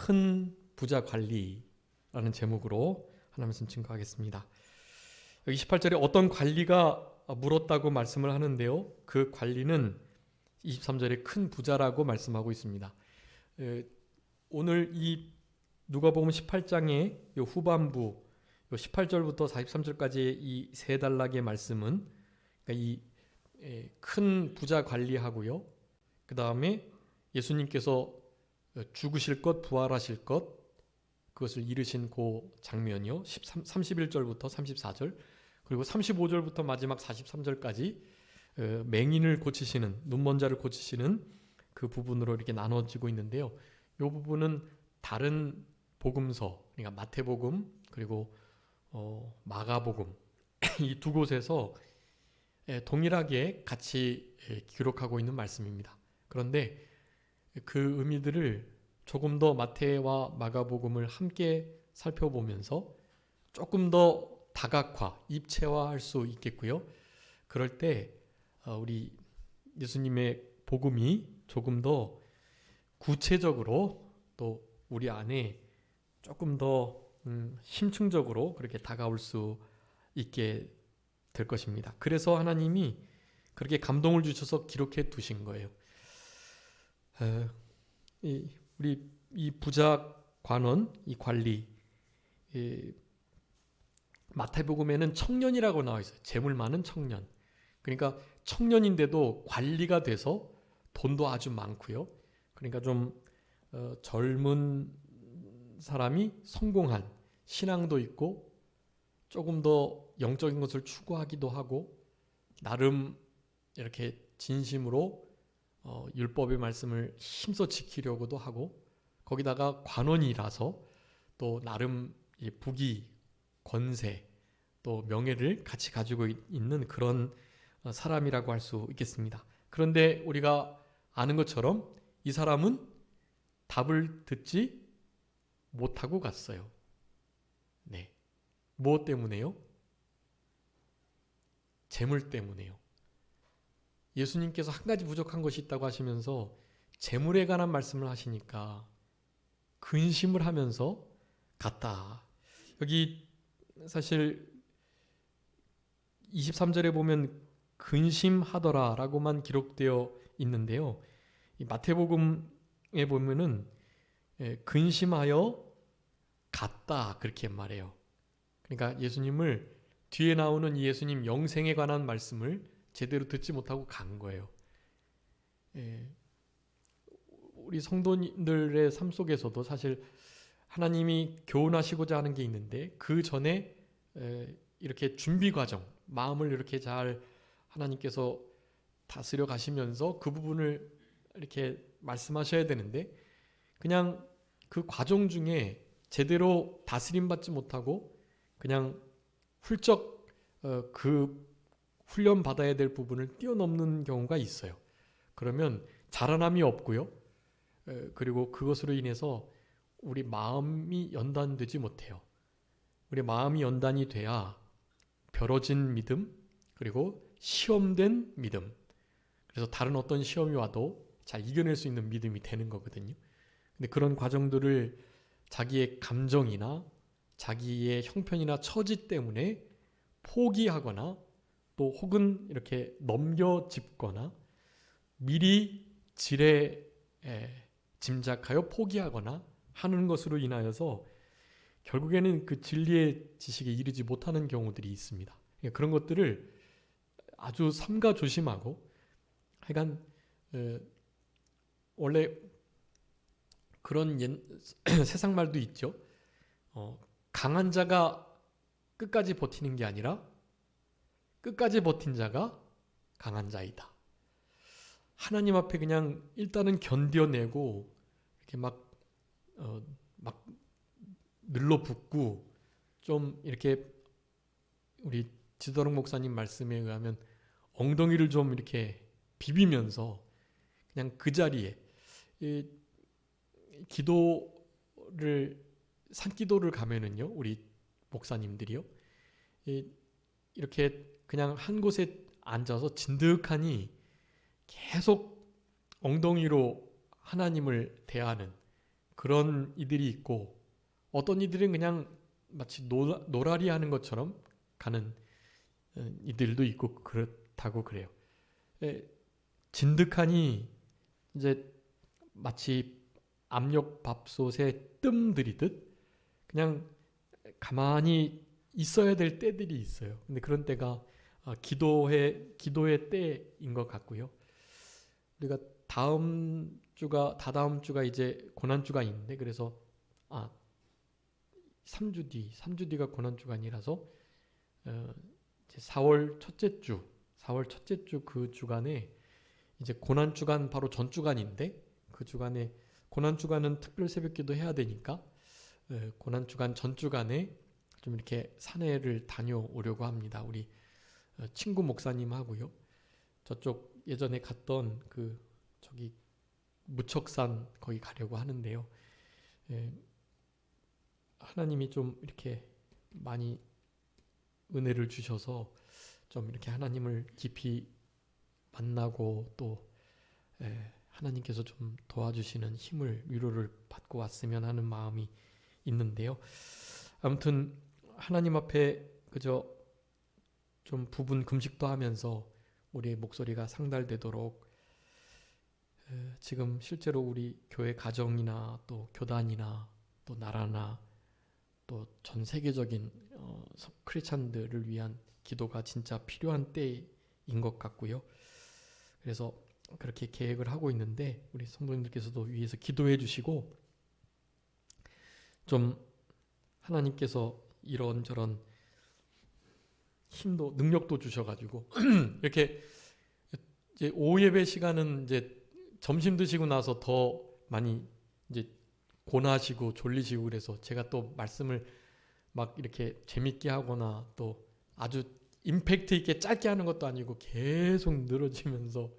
큰 부자 관리라는 제목으로 하나님 말씀 증거하겠습니다. 여기 18절에 어떤 관리가 물었다고 말씀을 하는데요. 그 관리는 23절에 큰 부자라고 말씀하고 있습니다. 오늘 이 누가복음 18장의 후반부 18절부터 43절까지의 이 세 단락의 말씀은 이 큰 부자 관리하고요. 그 다음에 예수님께서 죽으실 것, 부활하실 것, 그것을 이르신 그 장면이요. 31절부터 34절, 그리고 35절부터 마지막 43절까지 맹인을 고치시는, 눈먼 자를 고치시는 그 부분으로 이렇게 나눠지고 있는데요. 이 부분은 다른 복음서, 그러니까 마태복음 그리고 마가복음 이 두 곳에서 동일하게 같이 기록하고 있는 말씀입니다. 그런데 그 의미들을 조금 더 마태와 마가복음을 함께 살펴보면서 조금 더 다각화, 입체화할 수 있겠고요. 그럴 때 우리 예수님의 복음이 조금 더 구체적으로 또 우리 안에 조금 더 심층적으로 그렇게 다가올 수 있게 될 것입니다. 그래서 하나님이 그렇게 감동을 주셔서 기록해 두신 거예요. 우리 이 부자 관원, 이 관리, 마태복음에는 청년이라고 나와 있어요. 재물 많은 청년. 그러니까 청년인데도 관리가 돼서 돈도 아주 많고요. 그러니까 좀 젊은 사람이 성공한 신앙도 있고 조금 더 영적인 것을 추구하기도 하고 나름 이렇게 진심으로 율법의 말씀을 힘써 지키려고도 하고 거기다가 관원이라서 또 나름 부귀, 권세, 또 명예를 같이 가지고 있는 그런 사람이라고 할 수 있겠습니다. 그런데 우리가 아는 것처럼 이 사람은 답을 듣지 못하고 갔어요. 네. 무엇 때문에요? 재물 때문에요. 예수님께서 한 가지 부족한 것이 있다고 하시면서 재물에 관한 말씀을 하시니까 근심을 하면서 갔다. 여기 사실 23절에 보면 근심하더라 라고만 기록되어 있는데요. 이 마태복음에 보면은 근심하여 갔다 그렇게 말해요. 그러니까 예수님을 뒤에 나오는 예수님 영생에 관한 말씀을 제대로 듣지 못하고 간 거예요. 우리 성도님들의 삶 속에서도 사실 하나님이 교훈하시고자 하는 게 있는데 그 전에 이렇게 준비 과정, 마음을 이렇게 잘 하나님께서 다스려 가시면서 그 부분을 이렇게 말씀하셔야 되는데 그냥 그 과정 중에 제대로 다스림 받지 못하고 그냥 훌쩍 그 훈련 받아야 될 부분을 뛰어넘는 경우가 있어요. 그러면 자라남이 없고요. 그리고 그것으로 인해서 우리 마음이 연단되지 못해요. 우리 마음이 연단이 돼야 벼러진 믿음 그리고 시험된 믿음, 그래서 다른 어떤 시험이 와도 잘 이겨낼 수 있는 믿음이 되는 거거든요. 근데 그런 과정들을 자기의 감정이나 자기의 형편이나 처지 때문에 포기하거나 또 혹은 이렇게 넘겨짚거나 미리 지레 짐작하여 포기하거나 하는 것으로 인하여서 결국에는 그 진리의 지식에 이르지 못하는 경우들이 있습니다. 그런 것들을 아주 삼가 조심하고 하여간 원래 그런 세상 말도 있죠. 강한 자가 끝까지 버티는 게 아니라 끝까지 버틴 자가 강한 자이다. 하나님 앞에 그냥 일단은 견뎌내고 이렇게 막 늘러붙고 좀 이렇게 우리 지도록 목사님 말씀에 의하면 엉덩이를 좀 이렇게 비비면서 그냥 그 자리에 산기도를 가면은요, 우리 목사님들이요, 이렇게 그냥 한 곳에 앉아서 진득하니 계속 엉덩이로 하나님을 대하는 그런 이들이 있고 어떤 이들은 그냥 마치 노라리 하는 것처럼 가는 이들도 있고 그렇다고 그래요. 진득하니 이제 마치 압력밥솥에 뜸 들이듯 그냥 가만히 있어야 될 때들이 있어요. 근데 그런 때가 기도의 때인 것 같고요. 우리가 다다음 주가 이제 고난주가 있는데 그래서 3주 뒤가 고난주가 아니라서 이제 4월 첫째 주 그 주간에 이제 고난주간 바로 전 주간인데 그 주간에 고난주간은 특별 새벽기도 해야 되니까 고난주간 전 주간에 좀 이렇게 산에를 다녀오려고 합니다. 우리 친구 목사님하고요. 저쪽 예전에 갔던 저기 무척산 거기 가려고 하는데요. 하나님이 좀 이렇게 많이 은혜를 주셔서 좀 이렇게 하나님을 깊이 만나고 또 하나님께서 좀 도와주시는 힘을 위로를 받고 왔으면 하는 마음이 있는데요. 아무튼 하나님 앞에 그저 좀 부분 금식도 하면서 우리의 목소리가 상달되도록 지금 실제로 우리 교회 가정이나 또 교단이나 또 나라나 또 전 세계적인 크리스찬들을 위한 기도가 진짜 필요한 때인 것 같고요. 그래서 그렇게 계획을 하고 있는데 우리 성도님들께서도 위에서 기도해 주시고 좀 하나님께서 이런저런 힘도 능력도 주셔가지고 이렇게 이제 오후 예배 시간은 이제 점심 드시고 나서 더 많이 이제 고나시고 졸리시고 그래서 제가 또 말씀을 막 이렇게 재밌게 하거나 또 아주 임팩트 있게 짧게 하는 것도 아니고 계속 늘어지면서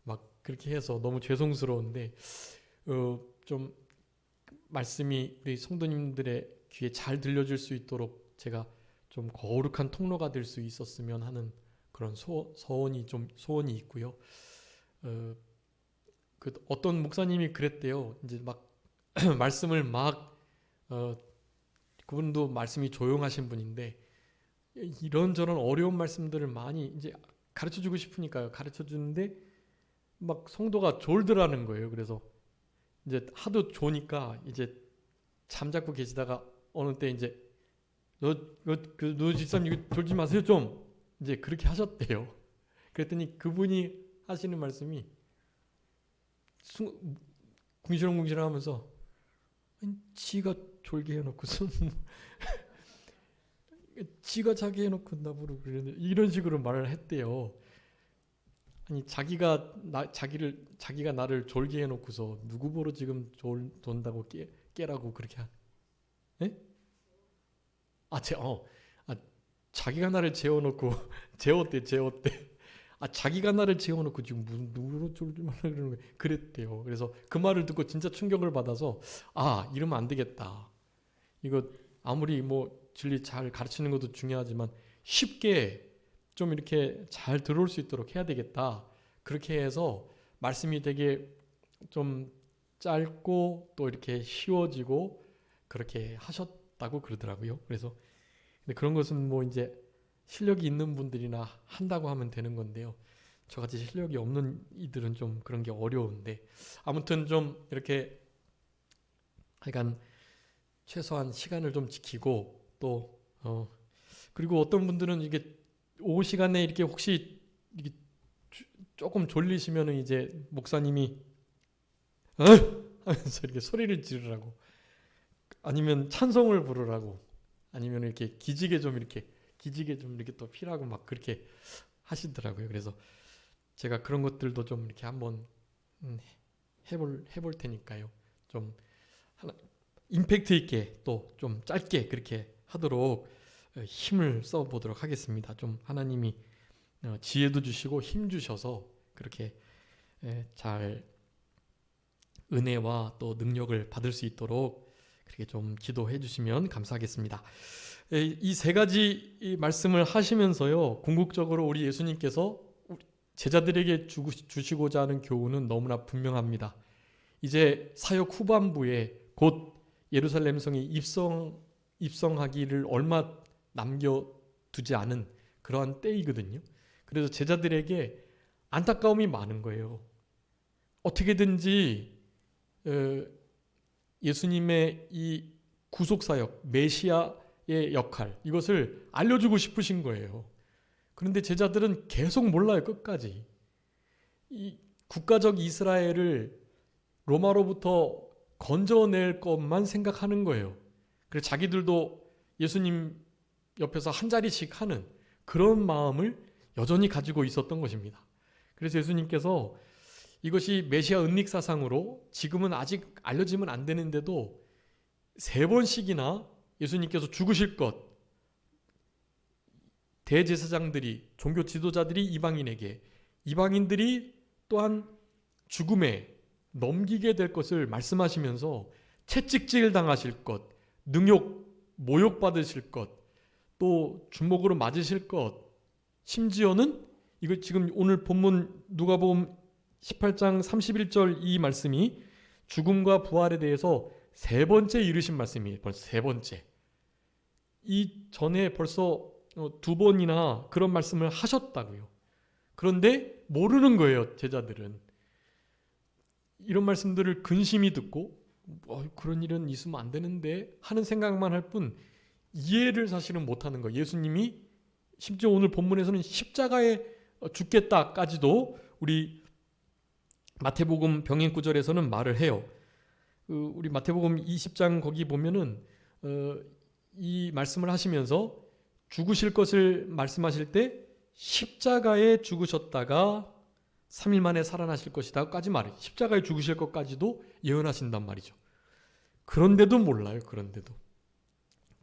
막 그렇게 해서 너무 죄송스러운데 좀 말씀이 우리 성도님들의 귀에 잘 들려줄 수 있도록 제가 좀 거룩한 통로가 될 수 있었으면 하는 그런 소원이 있고요. 어떤 목사님이 그랬대요. 이제 막 말씀을 그분도 말씀이 조용하신 분인데 이런저런 어려운 말씀들을 많이 이제 가르쳐 주고 싶으니까요. 가르쳐 주는데 막 성도가 졸더라는 거예요. 그래서 이제 하도 조니까 이제 잠자고 계시다가 어느 때 이제 너 집사님 이거 졸지 마세요 좀 이제 그렇게 하셨대요. 그랬더니 그분이 하시는 말씀이 궁시렁궁시렁하면서 지가 졸게 해놓고서 지가 자게 해놓고 나보러 그러는데 이런 식으로 말을 했대요. 아니 자기가 나를 졸게 해놓고서 누구 보러 지금 존다고 깨라고 그렇게 예? 자기가 나를 재워놓고 재웠대. 자기가 나를 재워놓고 지금 무슨 누구로 졸지 말라 그러는 거예요. 그랬대요. 그래서 그 말을 듣고 진짜 충격을 받아서 이러면 안 되겠다. 이거 아무리 뭐 진리 잘 가르치는 것도 중요하지만 쉽게 좀 이렇게 잘 들어올 수 있도록 해야 되겠다. 그렇게 해서 말씀이 되게 좀 짧고 또 이렇게 쉬워지고 그렇게 하셨다고 그러더라고요. 그래서 근데 그런 것은 뭐 이제 실력이 있는 분들이나 한다고 하면 되는 건데요. 저같이 실력이 없는 이들은 좀 그런 게 어려운데 아무튼 좀 이렇게 하여간 최소한 시간을 좀 지키고 또 그리고 어떤 분들은 이게 오후 시간에 이렇게 혹시 이렇게 조금 졸리시면은 이제 목사님이 하면서 이렇게 소리를 지르라고 아니면 찬송을 부르라고 아니면 이렇게 기지개 좀 이렇게 또 피라고 막 그렇게 하시더라고요. 그래서 제가 그런 것들도 좀 이렇게 한번 해볼 테니까요. 좀 임팩트 있게 또 좀 짧게 그렇게 하도록 힘을 써보도록 하겠습니다. 좀 하나님이 지혜도 주시고 힘 주셔서 그렇게 잘 은혜와 또 능력을 받을 수 있도록 그렇게 좀 기도해 주시면 감사하겠습니다. 이 세 가지 말씀을 하시면서요, 궁극적으로 우리 예수님께서 제자들에게 주시고자 하는 교훈은 너무나 분명합니다. 이제 사역 후반부에 곧 예루살렘 성에 입성하기를 얼마 남겨두지 않은 그러한 때이거든요. 그래서 제자들에게 안타까움이 많은 거예요. 어떻게든지 예수님의 이 구속사역, 메시아의 역할, 이것을 알려주고 싶으신 거예요. 그런데 제자들은 계속 몰라요, 끝까지. 이 국가적 이스라엘을 로마로부터 건져낼 것만 생각하는 거예요. 그래서 자기들도 예수님 옆에서 한 자리씩 하는 그런 마음을 여전히 가지고 있었던 것입니다. 그래서 예수님께서 이것이 메시아 은닉사상으로 지금은 아직 알려지면 안 되는데도 3번씩이나 예수님께서 죽으실 것, 대제사장들이, 종교 지도자들이 이방인에게, 이방인들이 또한 죽음에 넘기게 될 것을 말씀하시면서 채찍질 당하실 것, 능욕, 모욕받으실 것, 또 주먹으로 맞으실 것, 심지어는 이거 지금 오늘 본문 누가복음 18장 31절 이 말씀이 죽음과 부활에 대해서 3번째 이르신 말씀이에요. 벌써 3번째. 이 전에 벌써 2번이나 그런 말씀을 하셨다고요. 그런데 모르는 거예요, 제자들은. 이런 말씀들을 근심히 듣고 그런 일은 있으면 안 되는데 하는 생각만 할 뿐 이해를 사실은 못하는 거예요. 예수님이 심지어 오늘 본문에서는 십자가에 죽겠다까지도 우리 마태복음 병행 구절에서는 말을 해요. 우리 마태복음 20장 거기 보면은 이 말씀을 하시면서 죽으실 것을 말씀하실 때 십자가에 죽으셨다가 3일 만에 살아나실 것이다까지 말해요. 십자가에 죽으실 것까지도 예언하신단 말이죠. 그런데도 몰라요. 그런데도.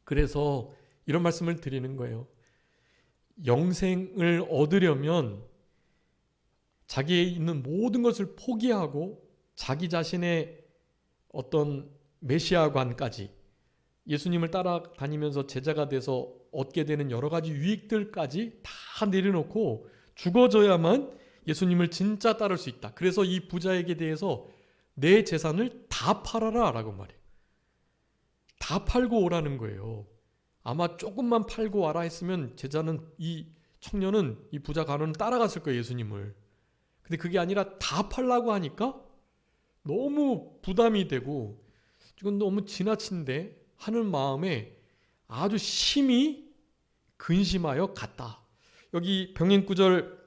그래서 이런 말씀을 드리는 거예요. 영생을 얻으려면 자기에 있는 모든 것을 포기하고 자기 자신의 어떤 메시아관까지, 예수님을 따라다니면서 제자가 돼서 얻게 되는 여러 가지 유익들까지 다 내려놓고 죽어져야만 예수님을 진짜 따를 수 있다. 그래서 이 부자에게 대해서 내 재산을 다 팔아라 라고 말해요. 다 팔고 오라는 거예요. 아마 조금만 팔고 와라 했으면 제자는, 이 청년은, 이 부자 간호는 따라갔을 거예요, 예수님을. 근데 그게 아니라 다 팔라고 하니까 너무 부담이 되고 이건 너무 지나친데 하는 마음에 아주 심히 근심하여 갔다. 여기 병행 구절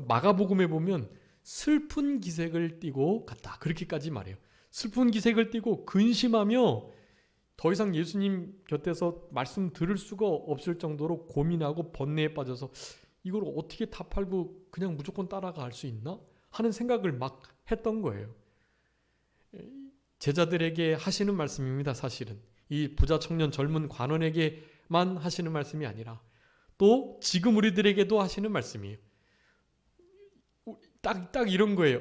마가복음에 보면 슬픈 기색을 띠고 갔다. 그렇게까지 말해요. 슬픈 기색을 띠고 근심하며 더 이상 예수님 곁에서 말씀 들을 수가 없을 정도로 고민하고 번뇌에 빠져서 이걸 어떻게 다 팔고 그냥 무조건 따라갈 수 있나? 하는 생각을 막 했던 거예요. 제자들에게 하시는 말씀입니다. 사실은 이 부자 청년 젊은 관원에게만 하시는 말씀이 아니라 또 지금 우리들에게도 하시는 말씀이에요. 딱 이런 거예요.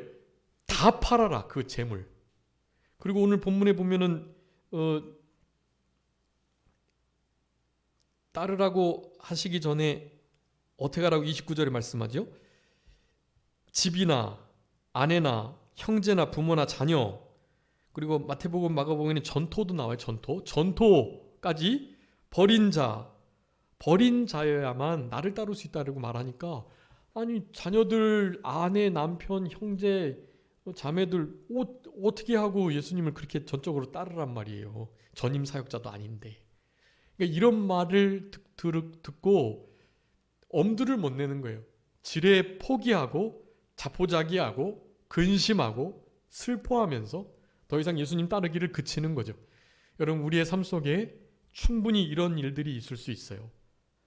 다 팔아라, 그 재물. 그리고 오늘 본문에 보면은 따르라고 하시기 전에 어떻게 하라고 29절에 말씀하죠? 집이나 아내나 형제나 부모나 자녀, 그리고 마태복음 마가복음에는 전토도 나와요. 전토까지 버린 자여야만 나를 따를 수 있다고 말하니까, 아니 자녀들, 아내, 남편, 형제, 자매들 어떻게 하고 예수님을 그렇게 전적으로 따르란 말이에요. 전임 사역자도 아닌데. 그러니까 이런 말을 듣고 엄두를 못 내는 거예요. 지레 포기하고 자포자기하고 근심하고 슬퍼하면서 더 이상 예수님 따르기를 그치는 거죠. 여러분, 우리의 삶 속에 충분히 이런 일들이 있을 수 있어요.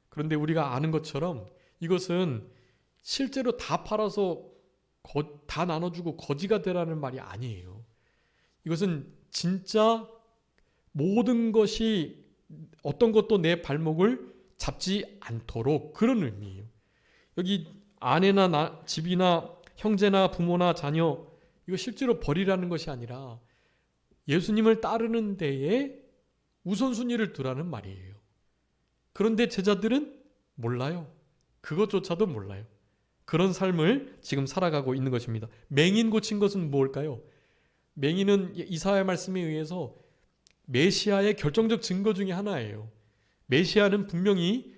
그런데 우리가 아는 것처럼 이것은 실제로 다 팔아서 다 나눠주고 거지가 되라는 말이 아니에요. 이것은 진짜 모든 것이, 어떤 것도 내 발목을 잡지 않도록, 그런 의미예요. 여기 아내나 집이나 형제나 부모나 자녀, 이거 실제로 버리라는 것이 아니라 예수님을 따르는 데에 우선순위를 두라는 말이에요. 그런데 제자들은 몰라요. 그것조차도 몰라요. 그런 삶을 지금 살아가고 있는 것입니다. 맹인 고친 것은 뭘까요? 맹인은 이사야의 말씀에 의해서 메시아의 결정적 증거 중에 하나예요. 메시아는 분명히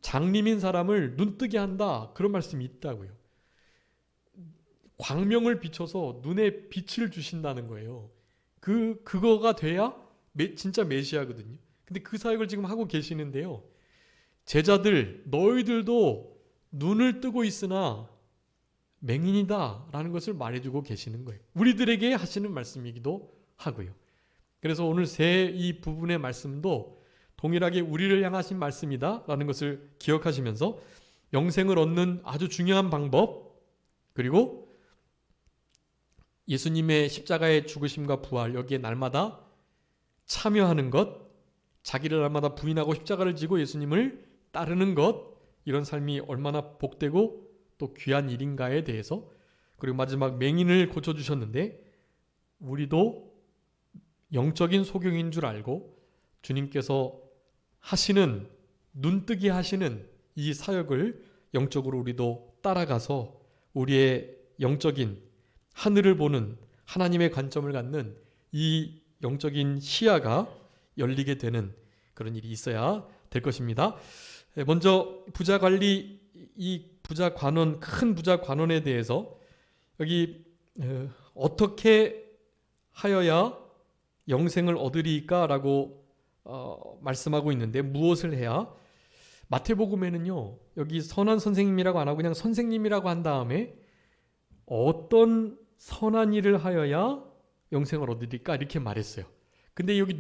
장님인 사람을 눈뜨게 한다. 그런 말씀이 있다고요. 광명을 비춰서 눈에 빛을 주신다는 거예요. 그거가 돼야 진짜 메시아거든요. 근데 그 사역을 지금 하고 계시는데요. 제자들 너희들도 눈을 뜨고 있으나 맹인이다 라는 것을 말해주고 계시는 거예요. 우리들에게 하시는 말씀이기도 하고요. 그래서 오늘 이 부분의 말씀도 동일하게 우리를 향하신 말씀이다 라는 것을 기억하시면서 영생을 얻는 아주 중요한 방법, 그리고 예수님의 십자가의 죽으심과 부활, 여기에 날마다 참여하는 것, 자기를 날마다 부인하고 십자가를 지고 예수님을 따르는 것, 이런 삶이 얼마나 복되고 또 귀한 일인가에 대해서, 그리고 마지막 맹인을 고쳐주셨는데 우리도 영적인 소경인 줄 알고 주님께서 하시는, 눈뜨게 하시는 이 사역을 영적으로 우리도 따라가서 우리의 영적인 하늘을 보는 하나님의 관점을 갖는 이 영적인 시야가 열리게 되는 그런 일이 있어야 될 것입니다. 먼저 부자 관리, 이 부자 관원, 큰 부자 관원에 대해서 여기 어떻게 하여야 영생을 얻으리까라고 말씀하고 있는데, 무엇을 해야? 마태복음에는요, 여기 선한 선생님이라고 안 하고 그냥 선생님이라고 한 다음에 어떤 선한 일을 하여야 영생을 얻으리까 이렇게 말했어요. 근데 여기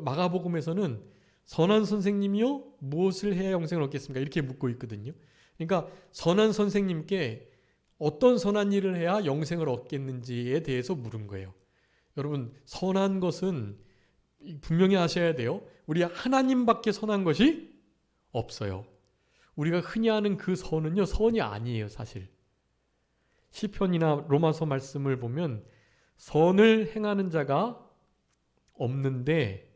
마가복음에서는 선한 선생님이요 무엇을 해야 영생을 얻겠습니까? 이렇게 묻고 있거든요. 그러니까 선한 선생님께 어떤 선한 일을 해야 영생을 얻겠는지에 대해서 물은 거예요. 여러분, 선한 것은 분명히 아셔야 돼요. 우리 하나님밖에 선한 것이 없어요. 우리가 흔히 하는 그 선은요, 선이 아니에요, 사실. 시편이나 로마서 말씀을 보면 선을 행하는 자가 없는데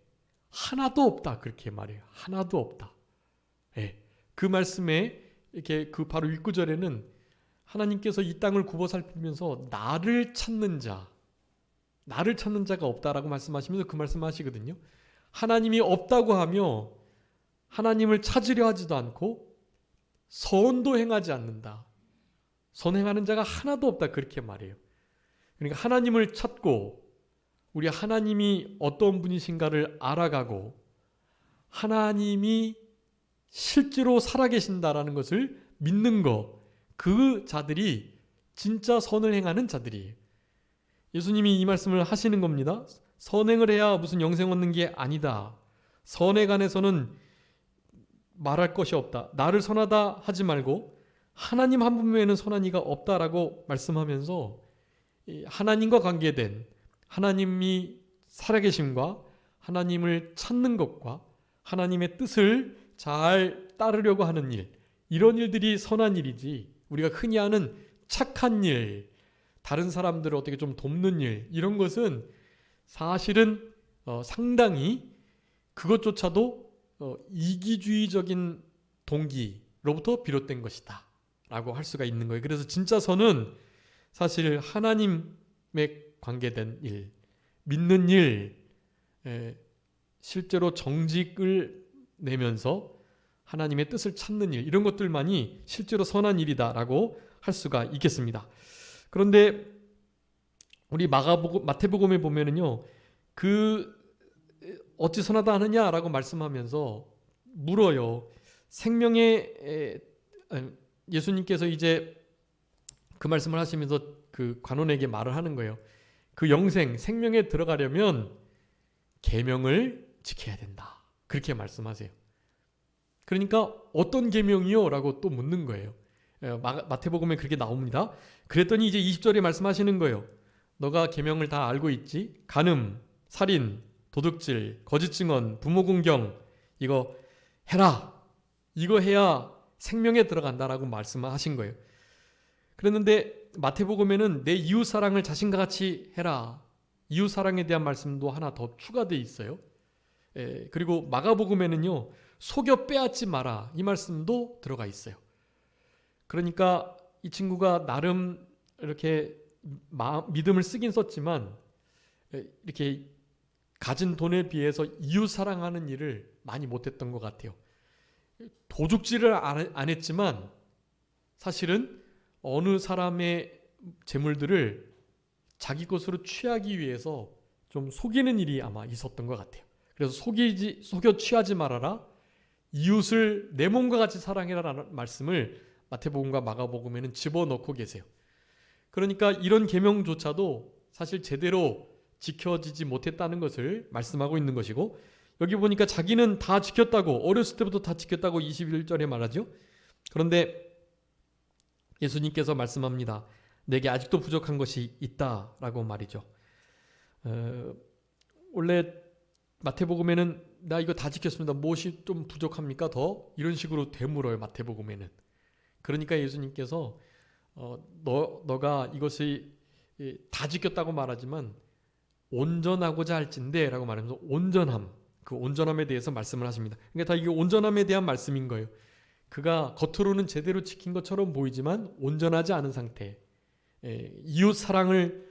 하나도 없다, 그렇게 말해요. 하나도 없다. 네. 그 말씀에 이렇게 그 바로 윗구절에는 하나님께서 이 땅을 굽어 살피면서 나를 찾는 자가 없다라고 말씀하시면서 그 말씀하시거든요. 하나님이 없다고 하며 하나님을 찾으려 하지도 않고 선도 행하지 않는다. 선행하는 자가 하나도 없다, 그렇게 말해요. 그러니까 하나님을 찾고 우리 하나님이 어떤 분이신가를 알아가고 하나님이 실제로 살아계신다라는 것을 믿는 것, 그 자들이 진짜 선을 행하는 자들이에요. 예수님이 이 말씀을 하시는 겁니다. 선행을 해야 무슨 영생 얻는 게 아니다. 선에 관해서는 말할 것이 없다. 나를 선하다 하지 말고 하나님 한 분 외에는 선한 이가 없다라고 말씀하면서 하나님과 관계된, 하나님이 살아계심과 하나님을 찾는 것과 하나님의 뜻을 잘 따르려고 하는 일, 이런 일들이 선한 일이지, 우리가 흔히 하는 착한 일, 다른 사람들을 어떻게 좀 돕는 일, 이런 것은 사실은 상당히 그것조차도 이기주의적인 동기로부터 비롯된 것이다 라고 할 수가 있는 거예요. 그래서 진짜 선은 사실 하나님에 관계된 일, 믿는 일, 실제로 정직을 내면서 하나님의 뜻을 찾는 일, 이런 것들만이 실제로 선한 일이다라고 할 수가 있겠습니다. 그런데 우리 마태복음에 보면은요, 그 어찌 선하다 하느냐라고 말씀하면서 물어요. 생명의 예수님께서 이제 그 말씀을 하시면서 그 관원에게 말을 하는 거예요. 그 영생, 생명에 들어가려면 계명을 지켜야 된다. 그렇게 말씀하세요. 그러니까 어떤 계명이요? 라고 또 묻는 거예요. 마태복음에 그렇게 나옵니다. 그랬더니 이제 20절에 말씀하시는 거예요. 너가 계명을 다 알고 있지? 간음, 살인, 도둑질, 거짓 증언, 부모 공경, 이거 해라. 이거 해야 생명에 들어간다라고 말씀하신 거예요. 그랬는데 마태복음에는 내 이웃 사랑을 자신과 같이 해라. 이웃 사랑에 대한 말씀도 하나 더 추가되어 있어요. 그리고 마가복음에는요, 속여 빼앗지 마라, 이 말씀도 들어가 있어요. 그러니까 이 친구가 나름 이렇게 믿음을 쓰긴 썼지만 이렇게 가진 돈에 비해서 이웃 사랑하는 일을 많이 못했던 것 같아요. 도둑질을 안 했지만 사실은 어느 사람의 재물들을 자기 것으로 취하기 위해서 좀 속이는 일이 아마 있었던 것 같아요. 그래서 속여 취하지 말아라. 이웃을 내 몸과 같이 사랑해라라는 말씀을 마태복음과 마가복음에는 집어넣고 계세요. 그러니까 이런 계명조차도 사실 제대로 지켜지지 못했다는 것을 말씀하고 있는 것이고, 여기 보니까 자기는 다 지켰다고, 어렸을 때부터 다 지켰다고 21절에 말하죠. 그런데 예수님께서 말씀합니다. 내게 아직도 부족한 것이 있다라고 말이죠. 원래 마태복음에는 나 이거 다 지켰습니다. 무엇이 좀 부족합니까? 더? 이런 식으로 되물어요. 마태복음에는. 그러니까 예수님께서 너가 이것이 다 지켰다고 말하지만 온전하고자 할진대 라고 말하면서 온전함, 그 온전함에 대해서 말씀을 하십니다. 그러니까 다 이게 온전함에 대한 말씀인 거예요. 그가 겉으로는 제대로 지킨 것처럼 보이지만 온전하지 않은 상태, 이웃 사랑을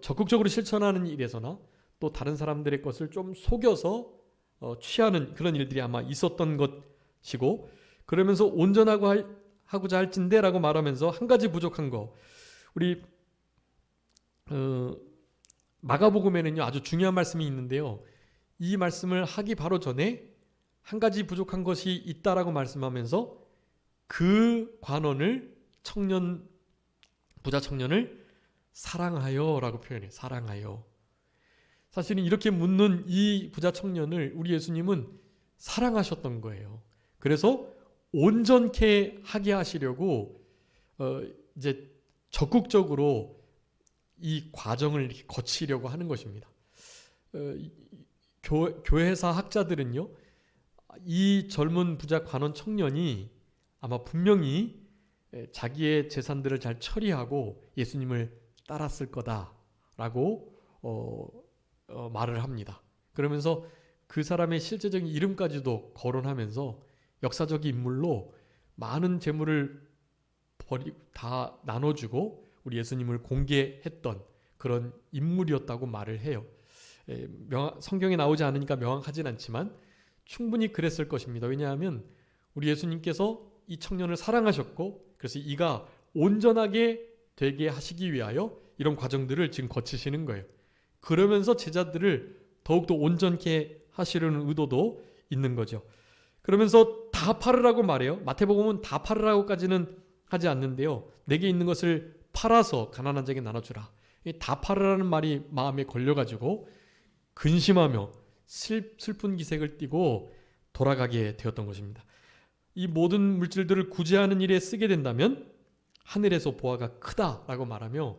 적극적으로 실천하는 일에서나 또 다른 사람들의 것을 좀 속여서 취하는 그런 일들이 아마 있었던 것이고, 그러면서 온전하고자 할진대 라고 말하면서 한 가지 부족한 거, 우리 마가복음에는요 아주 중요한 말씀이 있는데요, 이 말씀을 하기 바로 전에 한 가지 부족한 것이 있다라고 말씀하면서 그 관원을, 부자 청년을 사랑하여 라고 표현해요. 사랑하여. 사실은 이렇게 묻는 이 부자 청년을 우리 예수님은 사랑하셨던 거예요. 그래서 온전케 하게 하시려고 이제 적극적으로 이 과정을 이렇게 거치려고 하는 것입니다. 교회사 학자들은요, 이 젊은 부자 관원 청년이 아마 분명히 자기의 재산들을 잘 처리하고 예수님을 따랐을 거다라고 말을 합니다. 그러면서 그 사람의 실제적인 이름까지도 거론하면서 역사적 인물로 많은 재물을 다 나눠주고 우리 예수님을 공개했던 그런 인물이었다고 말을 해요. 성경에 나오지 않으니까 명확하진 않지만 충분히 그랬을 것입니다. 왜냐하면 우리 예수님께서 이 청년을 사랑하셨고, 그래서 이가 온전하게 되게 하시기 위하여 이런 과정들을 지금 거치시는 거예요. 그러면서 제자들을 더욱더 온전케 하시려는 의도도 있는 거죠. 그러면서 다 팔으라고 말해요. 마태복음은 다 팔으라고까지는 하지 않는데요, 내게 있는 것을 팔아서 가난한 자에게 나눠주라. 다 팔으라는 말이 마음에 걸려가지고 근심하며 슬픈 기색을 띠고 돌아가게 되었던 것입니다. 이 모든 물질들을 구제하는 일에 쓰게 된다면 하늘에서 보화가 크다라고 말하며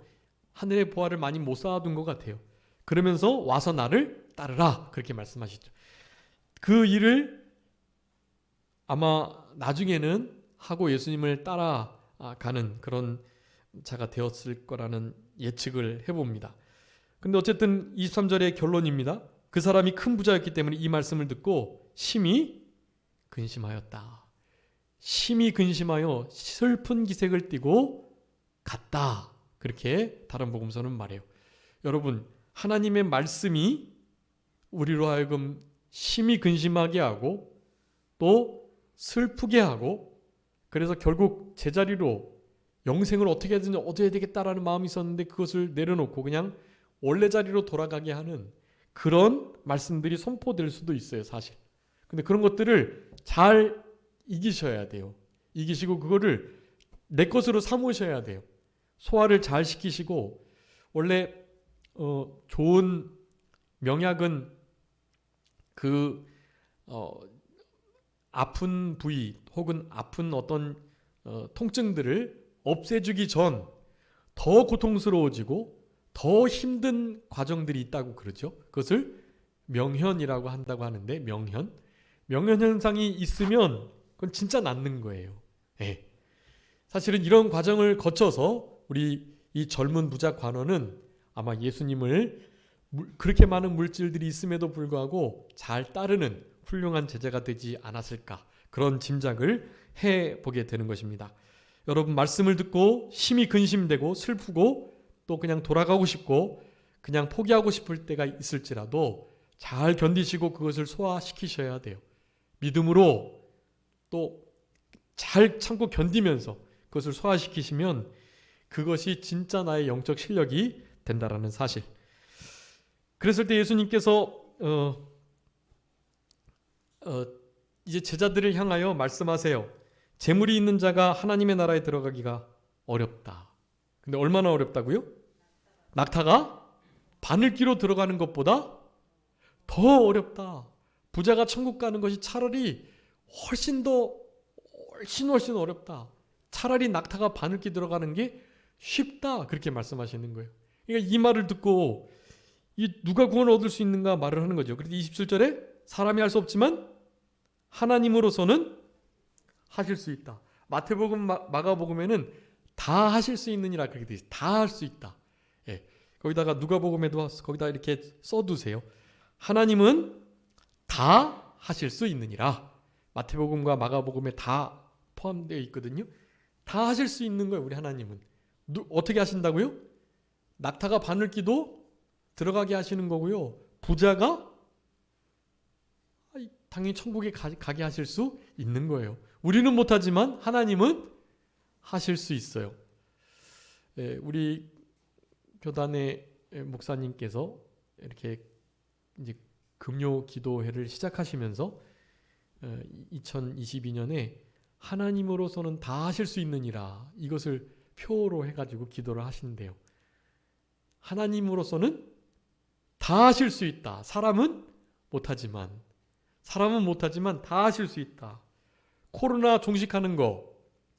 하늘의 보화를 많이 못 쌓아둔 것 같아요. 그러면서 와서 나를 따르라 그렇게 말씀하시죠. 그 일을 아마 나중에는 하고 예수님을 따라가는 그런 자가 되었을 거라는 예측을 해봅니다. 근데 어쨌든 23절의 결론입니다. 그 사람이 큰 부자였기 때문에 이 말씀을 듣고 심히 근심하였다. 심히 근심하여 슬픈 기색을 띠고 갔다. 그렇게 다른 복음서는 말해요. 여러분, 하나님의 말씀이 우리로 하여금 심히 근심하게 하고 또 슬프게 하고, 그래서 결국 제자리로 영생을 어떻게 해야 얻어야 되겠다라는 마음이 있었는데 그것을 내려놓고 그냥 원래 자리로 돌아가게 하는 그런 말씀들이 선포될 수도 있어요, 사실. 근데 그런 것들을 잘 이기셔야 돼요. 이기시고 그거를 내 것으로 삼으셔야 돼요. 소화를 잘 시키시고, 원래 좋은 명약은 그 아픈 부위 혹은 아픈 어떤 통증들을 없애주기 전 더 고통스러워지고 더 힘든 과정들이 있다고 그러죠. 그것을 명현이라고 한다고 하는데, 명현 현상이 있으면 그건 진짜 낫는 거예요. 네. 사실은 이런 과정을 거쳐서 우리 이 젊은 부자 관원은 아마 예수님을 그렇게 많은 물질들이 있음에도 불구하고 잘 따르는 훌륭한 제자가 되지 않았을까, 그런 짐작을 해보게 되는 것입니다. 여러분, 말씀을 듣고 심히 근심되고 슬프고 또 그냥 돌아가고 싶고 그냥 포기하고 싶을 때가 있을지라도 잘 견디시고 그것을 소화시키셔야 돼요. 믿음으로 또 잘 참고 견디면서 그것을 소화시키시면 그것이 진짜 나의 영적 실력이 된다라는 사실. 그랬을 때 예수님께서 이제 제자들을 향하여 말씀하세요. 재물이 있는 자가 하나님의 나라에 들어가기가 어렵다. 근데 얼마나 어렵다고요? 낙타가 바늘기로 들어가는 것보다 더 어렵다. 부자가 천국 가는 것이 차라리 훨씬 어렵다. 차라리 낙타가 바늘기 들어가는 게 쉽다. 그렇게 말씀하시는 거예요. 그러니까 이 말을 듣고 누가 구원을 얻을 수 있는가 말을 하는 거죠. 그런데 27절에 사람이 할 수 없지만 하나님으로서는 하실 수 있다. 마태복음, 마가복음에는 다 하실 수 있느니라 그렇게 되어 있어요. 다 할 수 있다. 예. 거기다가 누가복음에도 거기다 이렇게 써두세요. 하나님은 다 하실 수 있느니라. 마태복음과 마가복음에 다 포함되어 있거든요. 다 하실 수 있는 거예요. 우리 하나님은. 어떻게 하신다고요? 낙타가 바늘기도 들어가게 하시는 거고요. 부자가 당연히 천국에 가게 하실 수 있는 거예요. 우리는 못하지만 하나님은 하실 수 있어요. 우리 교단의 목사님께서 이렇게 이제 금요 기도회를 시작하시면서 2022년에 하나님으로서는 다 하실 수 있느니라 이것을 표로 해가지고 기도를 하신대요. 하나님으로서는 다 하실 수 있다. 사람은 못하지만 다 하실 수 있다. 코로나 종식하는 거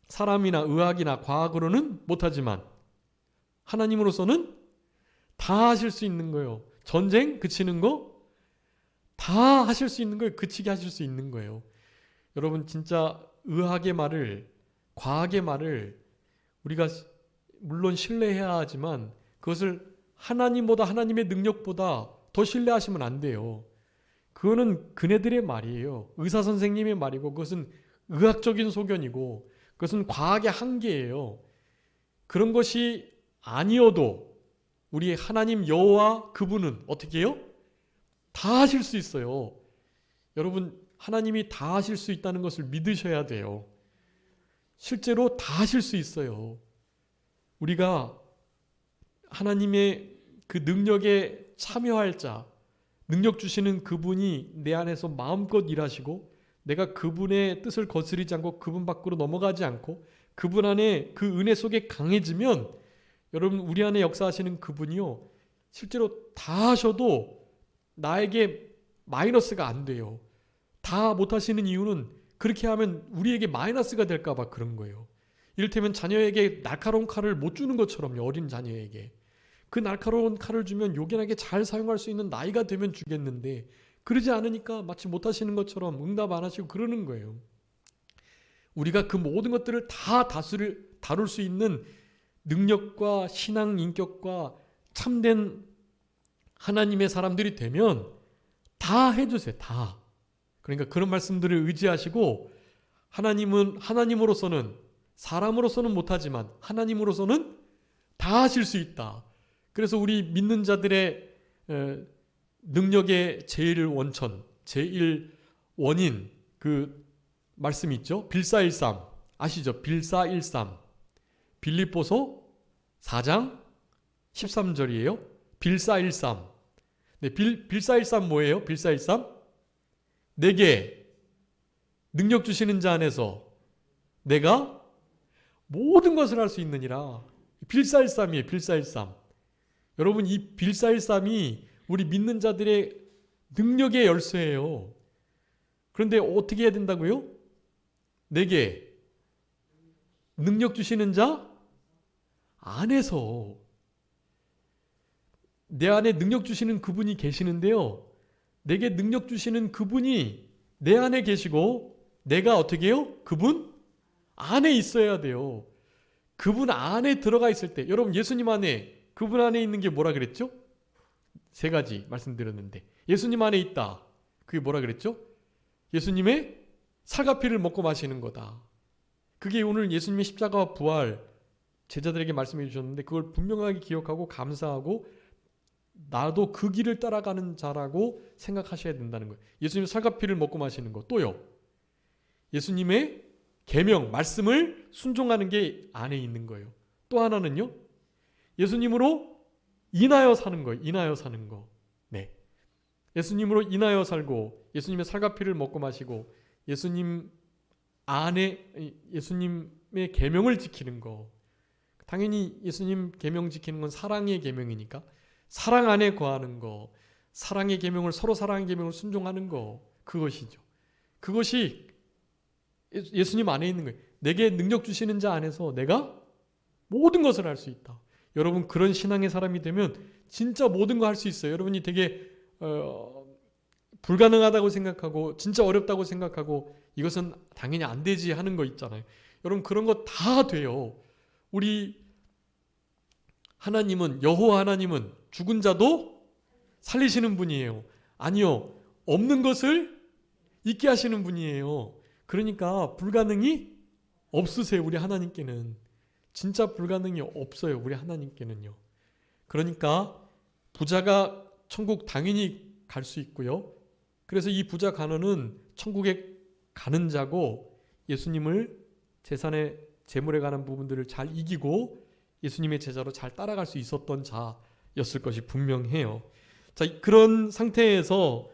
사람이나 의학이나 과학으로는 못하지만 하나님으로서는 다 하실 수 있는 거예요. 전쟁 그치는 거 다 하실 수 있는 거예요. 그치게 하실 수 있는 거예요. 여러분 진짜 의학의 말을 과학의 말을 우리가 물론 신뢰해야 하지만 그것을 하나님보다 하나님의 능력보다 더 신뢰하시면 안 돼요. 그거는 그네들의 말이에요. 의사 선생님의 말이고 그것은 의학적인 소견이고 그것은 과학의 한계예요. 그런 것이 아니어도 우리 하나님 여호와 그분은 어떻게 해요? 다 하실 수 있어요. 여러분 하나님이 다 하실 수 있다는 것을 믿으셔야 돼요. 실제로 다 하실 수 있어요. 우리가 하나님의 그 능력에 참여할 자, 능력 주시는 그분이 내 안에서 마음껏 일하시고 내가 그분의 뜻을 거스르지 않고 그분 밖으로 넘어가지 않고 그분 안에 그 은혜 속에 강해지면 여러분 우리 안에 역사하시는 그분이요. 실제로 다 하셔도 나에게 마이너스가 안 돼요. 다 못하시는 이유는 그렇게 하면 우리에게 마이너스가 될까 봐 그런 거예요. 이를테면 자녀에게 날카로운 칼을 못 주는 것처럼요. 어린 자녀에게. 그 날카로운 칼을 주면 요긴하게 잘 사용할 수 있는 나이가 되면 주겠는데 그러지 않으니까 마치 못하시는 것처럼 응답 안 하시고 그러는 거예요. 우리가 그 모든 것들을 다 다룰 수 있는 능력과 신앙 인격과 참된 하나님의 사람들이 되면 다 해주세요. 다. 그러니까 그런 말씀들을 의지하시고 하나님은 하나님으로서는 사람으로서는 못하지만 하나님으로서는 다 하실 수 있다. 그래서 우리 믿는 자들의 능력의 제일 원천, 제일 원인 그 말씀이 있죠. 빌사일삼 아시죠? 빌사일삼 빌립보서 4장 13절이에요. 빌사일삼. 네, 빌사일삼 뭐예요? 빌사일삼 내게 능력 주시는 자 안에서 내가 모든 것을 할 수 있느니라. 빌사일삼이에요. 빌사일삼. 여러분 이 빌사일삼이 우리 믿는 자들의 능력의 열쇠예요. 그런데 어떻게 해야 된다고요? 내게 능력 주시는 자 안에서 내 안에 능력 주시는 그분이 계시는데요. 내게 능력 주시는 그분이 내 안에 계시고 내가 어떻게 해요? 그분 안에 있어야 돼요. 그분 안에 들어가 있을 때 여러분 예수님 안에 그분 안에 있는 게 뭐라 그랬죠? 세 가지 말씀드렸는데 예수님 안에 있다. 그게 뭐라 그랬죠? 예수님의 살과 피를 먹고 마시는 거다. 그게 오늘 예수님의 십자가와 부활 제자들에게 말씀해 주셨는데 그걸 분명하게 기억하고 감사하고 나도 그 길을 따라가는 자라고 생각하셔야 된다는 거예요. 예수님 살갑이를 먹고 마시는 거, 또요. 예수님의 계명, 말씀을 순종하는 게 안에 있는 거예요. 또 하나는요. 예수님으로 인하여 사는 거예요. 인하여 사는 거. 네. 예수님으로 인하여 살고 예수님의 살갑이를 먹고 마시고 예수님 안에 예수님의 계명을 지키는 거. 당연히 예수님 계명 지키는 건 사랑의 계명이니까 사랑 안에 거하는 거, 사랑의 계명을 서로 사랑의 계명을 순종하는 거, 그것이죠. 그것이 예수님 안에 있는 거예요. 내게 능력 주시는 자 안에서 내가 모든 것을 할 수 있다. 여러분 그런 신앙의 사람이 되면 진짜 모든 거 할 수 있어요. 여러분이 되게 불가능하다고 생각하고 진짜 어렵다고 생각하고 이것은 당연히 안 되지 하는 거 있잖아요. 여러분 그런 거 다 돼요. 우리 하나님은 여호와 하나님은 죽은 자도 살리시는 분이에요. 아니요. 없는 것을 있게 하시는 분이에요. 그러니까 불가능이 없으세요. 우리 하나님께는. 진짜 불가능이 없어요. 우리 하나님께는요. 그러니까 부자가 천국 당연히 갈 수 있고요. 그래서 이 부자 간원은 천국에 가는 자고 예수님을 재산의 재물에 관한 부분들을 잘 이기고 예수님의 제자로 잘 따라갈 수 있었던 자였을 것이 분명해요. 자, 그런 상태에서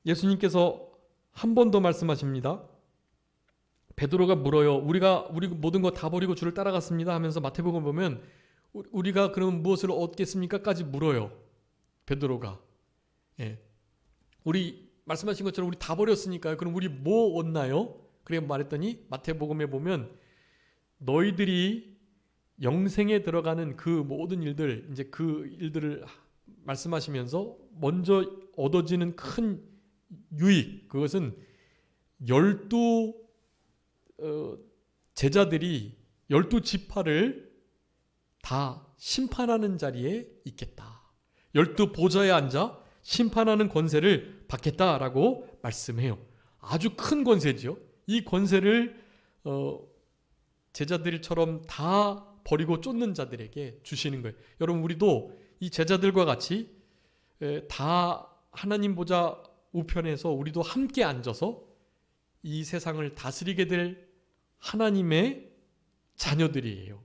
예수님께서 한 번 더 말씀하십니다. 베드로가 물어요. 우리 모든 거 다 버리고 주를 따라갔습니다 하면서 마태복음 보면 우리가 그럼 무엇을 얻겠습니까?까지 물어요. 베드로가. 예. 우리 말씀하신 것처럼 우리 다 버렸으니까요. 그럼 우리 뭐 얻나요? 그래 말했더니 마태복음에 보면 너희들이 영생에 들어가는 그 모든 일들, 이제 그 일들을 말씀하시면서 먼저 얻어지는 큰 유익, 그것은 12 제자들이 12지파를 다 심판하는 자리에 있겠다. 12 보좌에 앉아 심판하는 권세를 받겠다라고 말씀해요. 아주 큰 권세죠. 이 권세를 제자들처럼 다 버리고 쫓는 자들에게 주시는 거예요. 여러분 우리도 이 제자들과 같이 다 하나님 보좌 우편에서 우리도 함께 앉아서 이 세상을 다스리게 될 하나님의 자녀들이에요.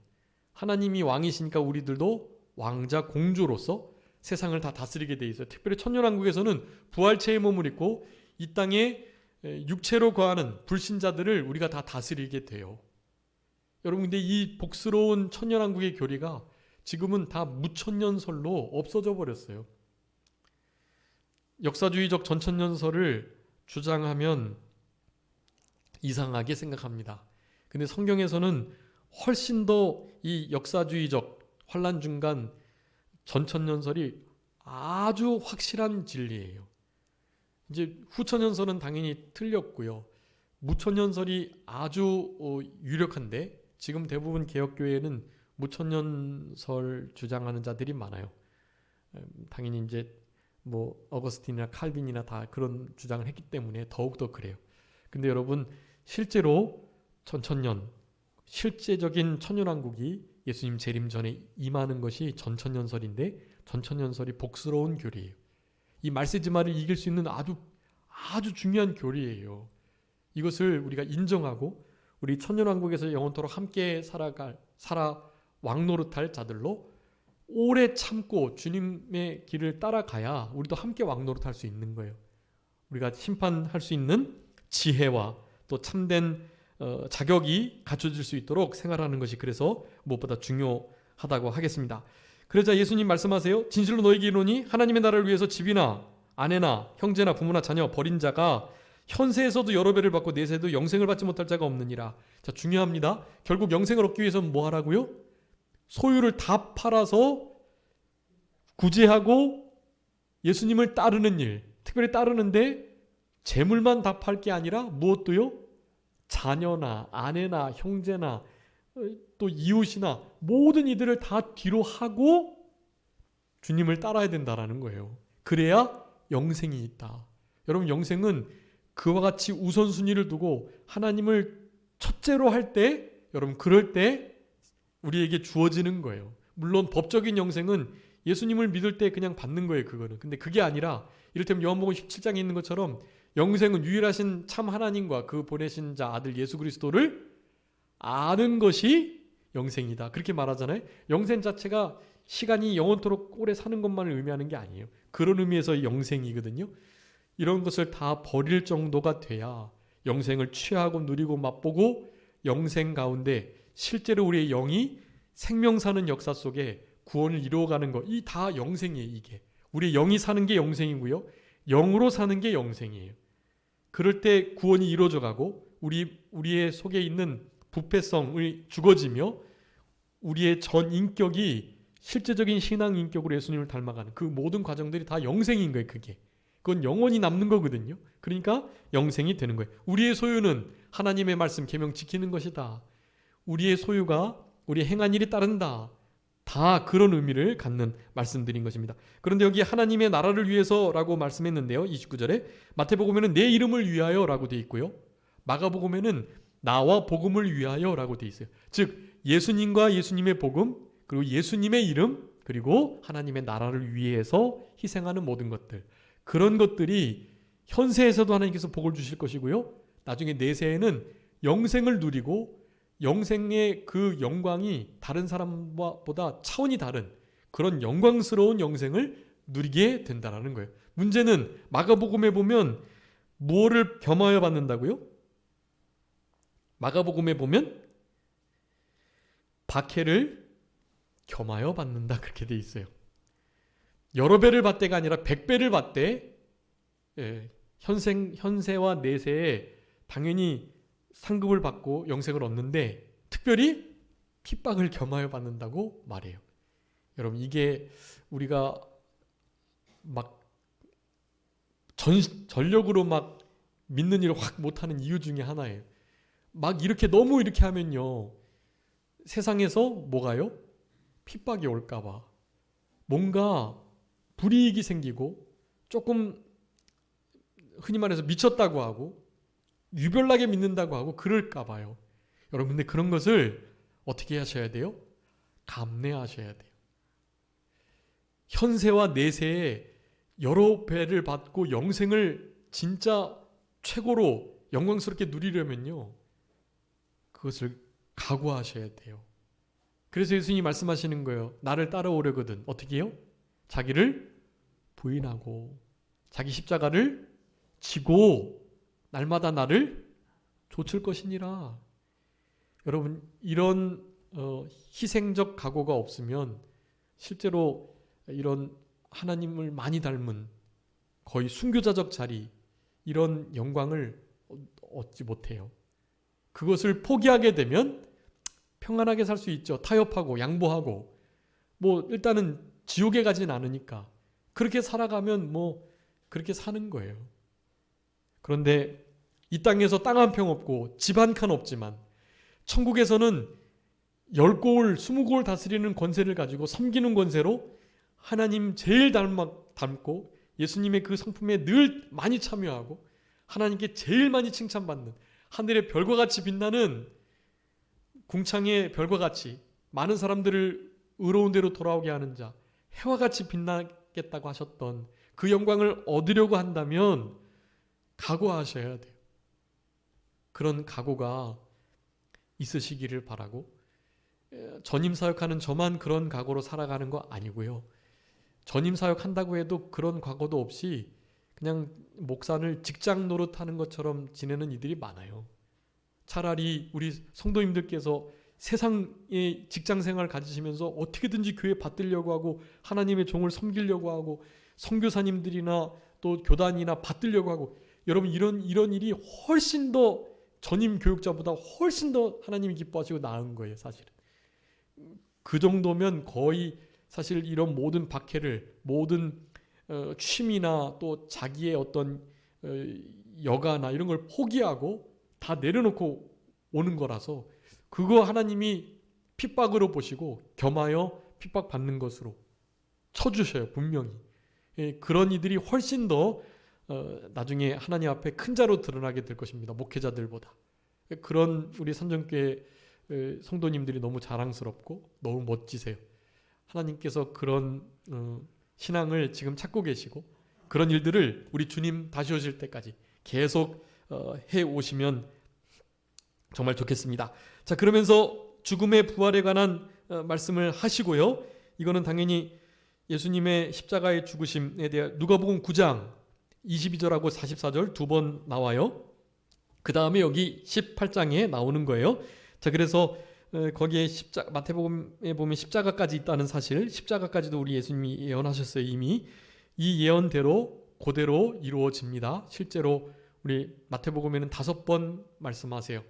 하나님이 왕이시니까 우리들도 왕자 공주로서 세상을 다 다스리게 돼 있어요. 특별히 천년왕국에서는 부활체의 몸을 입고 이 땅에 육체로 거하는 불신자들을 우리가 다 다스리게 돼요. 여러분 근데 이 복스러운 천년왕국의 교리가 지금은 다 무천년설로 없어져 버렸어요. 역사주의적 전천년설을 주장하면 이상하게 생각합니다. 근데 성경에서는 훨씬 더 이 역사주의적 환란 중간 전천년설이 아주 확실한 진리예요. 이제 후천년설은 당연히 틀렸고요. 무천년설이 아주 유력한데 지금 대부분 개혁교회는 무천년설 주장하는 자들이 많아요. 당연히 이제 뭐 어거스틴이나 칼빈이나 다 그런 주장을 했기 때문에 더욱더 그래요. 근데 여러분 실제로 전천년 실제적인 천년왕국이 예수님 재림 전에 임하는 것이 전천년설인데 전천년설이 복스러운 교리예요. 이 말세지마를 이길 수 있는 아주 중요한 교리예요. 이것을 우리가 인정하고 우리 천년왕국에서 영원토록 함께 살아 왕노릇할 자들로 오래 참고 주님의 길을 따라가야 우리도 함께 왕노릇할 수 있는 거예요. 우리가 심판할 수 있는 지혜와 또 참된 자격이 갖춰질 수 있도록 생활하는 것이 그래서 무엇보다 중요하다고 하겠습니다. 그러자 예수님 말씀하세요. 진실로 너희에게 이르노니 하나님의 나라를 위해서 집이나 아내나 형제나 부모나 자녀 버린 자가 현세에서도 여러 배를 받고 내세에도 영생을 받지 못할 자가 없느니라. 자, 중요합니다. 결국 영생을 얻기 위해서는 뭐 하라고요? 소유를 다 팔아서 구제하고 예수님을 따르는 일, 특별히 따르는데 재물만 다 팔 게 아니라 무엇도요? 자녀나 아내나 형제나 또 이웃이나 모든 이들을 다 뒤로 하고 주님을 따라야 된다라는 거예요. 그래야 영생이 있다. 여러분 영생은 그와 같이 우선순위를 두고 하나님을 첫째로 할 때 여러분 그럴 때 우리에게 주어지는 거예요. 물론 법적인 영생은 예수님을 믿을 때 그냥 받는 거예요, 그거는. 근데 그게 아니라 이를테면 요한복음 17장에 있는 것처럼 영생은 유일하신 참 하나님과 그 보내신 자 아들 예수 그리스도를 아는 것이 영생이다. 그렇게 말하잖아요. 영생 자체가 시간이 영원토록 오래 사는 것만을 의미하는 게 아니에요. 그런 의미에서 영생이거든요. 이런 것을 다 버릴 정도가 돼야 영생을 취하고 누리고 맛보고 영생 가운데 실제로 우리의 영이 생명 사는 역사 속에 구원을 이루어가는 것, 이 다 영생이에요. 이게 우리 영이 사는 게 영생이고요, 영으로 사는 게 영생이에요. 그럴 때 구원이 이루어져 가고 우리의 속에 있는 부패성이 죽어지며 우리의 전 인격이 실제적인 신앙 인격으로 예수님을 닮아가는 그 모든 과정들이 다 영생인 거예요. 그건 영원히 남는 거거든요. 그러니까 영생이 되는 거예요. 우리의 소유는 하나님의 말씀 계명 지키는 것이다. 우리의 소유가 우리 행한 일이 따른다. 다 그런 의미를 갖는 말씀드린 것입니다. 그런데 여기 하나님의 나라를 위해서라고 말씀했는데요. 29절에 마태복음에는 내 이름을 위하여라고 되어 있고요. 마가복음에는 나와 복음을 위하여라고 되어 있어요. 즉 예수님과 예수님의 복음, 그리고 예수님의 이름, 그리고 하나님의 나라를 위해서 희생하는 모든 것들, 그런 것들이 현세에서도 하나님께서 복을 주실 것이고요, 나중에 내세에는 영생을 누리고 영생의 그 영광이 다른 사람보다 차원이 다른 그런 영광스러운 영생을 누리게 된다는 거예요. 문제는 마가복음에 보면 무엇을 겸하여 받는다고요? 마가복음에 보면 박해를 겸하여 받는다, 그렇게 돼 있어요. 여러 배를 받대가 아니라 100배를 받대. 예, 현세와 내세에 당연히 상급을 받고 영생을 얻는데 특별히 핍박을 겸하여 받는다고 말해요. 여러분, 이게 우리가 막 전력으로 막 믿는 일을 확 못하는 이유 중에 하나예요. 막 너무 이렇게 하면요, 세상에서 뭐가요? 핍박이 올까봐, 뭔가 불이익이 생기고 조금 흔히 말해서 미쳤다고 하고 유별나게 믿는다고 하고 그럴까봐요. 여러분, 근데 그런 것을 어떻게 하셔야 돼요? 감내하셔야 돼요. 현세와 내세에 여러 배를 받고 영생을 진짜 최고로 영광스럽게 누리려면요, 그것을 각오하셔야 돼요. 그래서 예수님이 말씀하시는 거예요. 나를 따라오려거든 어떻게 해요? 자기를 부인하고 자기 십자가를 지고 날마다 나를 좇을 것이니라. 여러분, 이런 희생적 각오가 없으면 실제로 이런 하나님을 많이 닮은 거의 순교자적 자리, 이런 영광을 얻지 못해요. 그것을 포기하게 되면 평안하게 살 수 있죠. 타협하고 양보하고, 뭐 일단은 지옥에 가진 않으니까 그렇게 살아가면 뭐 그렇게 사는 거예요. 그런데 이 땅에서 땅 한 평 없고 집 한 칸 없지만 천국에서는 10고을 20고을 다스리는 권세를 가지고 섬기는 권세로 하나님 제일 닮고 예수님의 그 성품에 늘 많이 참여하고 하나님께 제일 많이 칭찬받는, 하늘의 별과 같이 빛나는 궁창의 별과 같이 많은 사람들을 의로운 대로 돌아오게 하는 자, 해와 같이 빛나겠다고 하셨던 그 영광을 얻으려고 한다면 각오하셔야 돼요. 그런 각오가 있으시기를 바라고, 전임 사역하는 저만 그런 각오로 살아가는 거 아니고요, 전임 사역한다고 해도 그런 각오도 없이 그냥 목산을 직장 노릇하는 것처럼 지내는 이들이 많아요. 차라리 우리 성도님들께서 세상의 직장 생활을 가지시면서 어떻게든지 교회 받들려고 하고 하나님의 종을 섬기려고 하고 선교사님들이나 또 교단이나 받들려고 하고, 여러분, 이런 일이 훨씬 더 전임 교육자보다 훨씬 더 하나님이 기뻐하시고 나은 거예요. 사실은 그 정도면 거의 사실 이런 모든 박해를, 모든 취미나 또 자기의 어떤 여가나 이런 걸 포기하고 다 내려놓고 오는 거라서 그거 하나님이 핍박으로 보시고 겸하여 핍박받는 것으로 쳐주셔요, 분명히. 그런 이들이 훨씬 더 나중에 하나님 앞에 큰 자로 드러나게 될 것입니다, 목회자들보다. 그런 우리 산정교회 성도님들이 너무 자랑스럽고 너무 멋지세요. 하나님께서 그런 신앙을 지금 찾고 계시고 그런 일들을 우리 주님 다시 오실 때까지 계속 해 오시면 정말 좋겠습니다. 자, 그러면서 죽음의 부활에 관한 말씀을 하시고요. 이거는 당연히 예수님의 십자가의 죽으심에 대해 누가복음 9장 22절하고 44절 두 번 나와요. 그 다음에 여기 18장에 나오는 거예요. 자, 그래서 거기에 마태복음에 보면 십자가까지 있다는 사실, 십자가까지도 우리 예수님이 예언하셨어요. 이미 이 예언대로 그대로 이루어집니다. 실제로 우리 마태복음에는 5번 말씀하세요.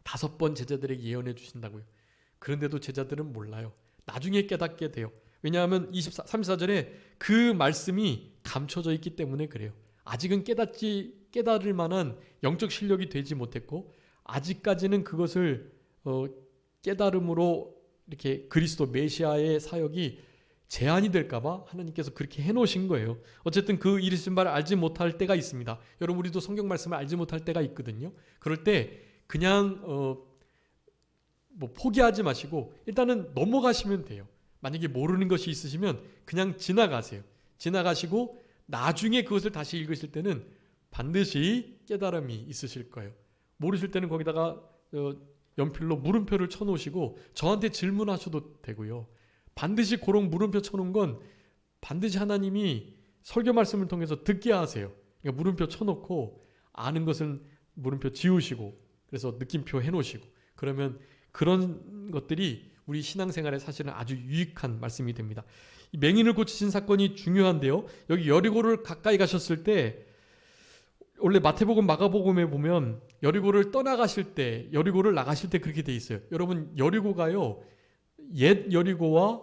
5번 제자들에게 예언해 주신다고요. 그런데도 제자들은 몰라요. 나중에 깨닫게 돼요. 왜냐하면 34절에 그 말씀이 감춰져 있기 때문에 그래요. 아직은 깨달을 만한 영적 실력이 되지 못했고 아직까지는 그것을 깨달음으로 이렇게 그리스도 메시아의 사역이 제한이 될까봐 하나님께서 그렇게 해놓으신 거예요. 어쨌든 그 이르신 바를 알지 못할 때가 있습니다. 여러분 우리도 성경 말씀을 알지 못할 때가 있거든요. 그럴 때 그냥 포기하지 마시고 일단은 넘어가시면 돼요. 만약에 모르는 것이 있으시면 그냥 지나가세요. 지나가시고 나중에 그것을 다시 읽으실 때는 반드시 깨달음이 있으실 거예요. 모르실 때는 거기다가 연필로 물음표를 쳐놓으시고 저한테 질문하셔도 되고요. 반드시 그런 물음표 쳐놓은 건 반드시 하나님이 설교 말씀을 통해서 듣게 하세요. 그러니까 물음표 쳐놓고 아는 것은 물음표 지우시고 그래서 느낌표 해놓으시고 그러면 그런 것들이 우리 신앙생활에 사실은 아주 유익한 말씀이 됩니다. 이 맹인을 고치신 사건이 중요한데요. 여기 여리고를 가까이 가셨을 때 원래 마태복음 마가복음에 보면 여리고를 떠나가실 때 여리고를 나가실 때 그렇게 돼 있어요. 여러분 여리고가요. 옛 여리고와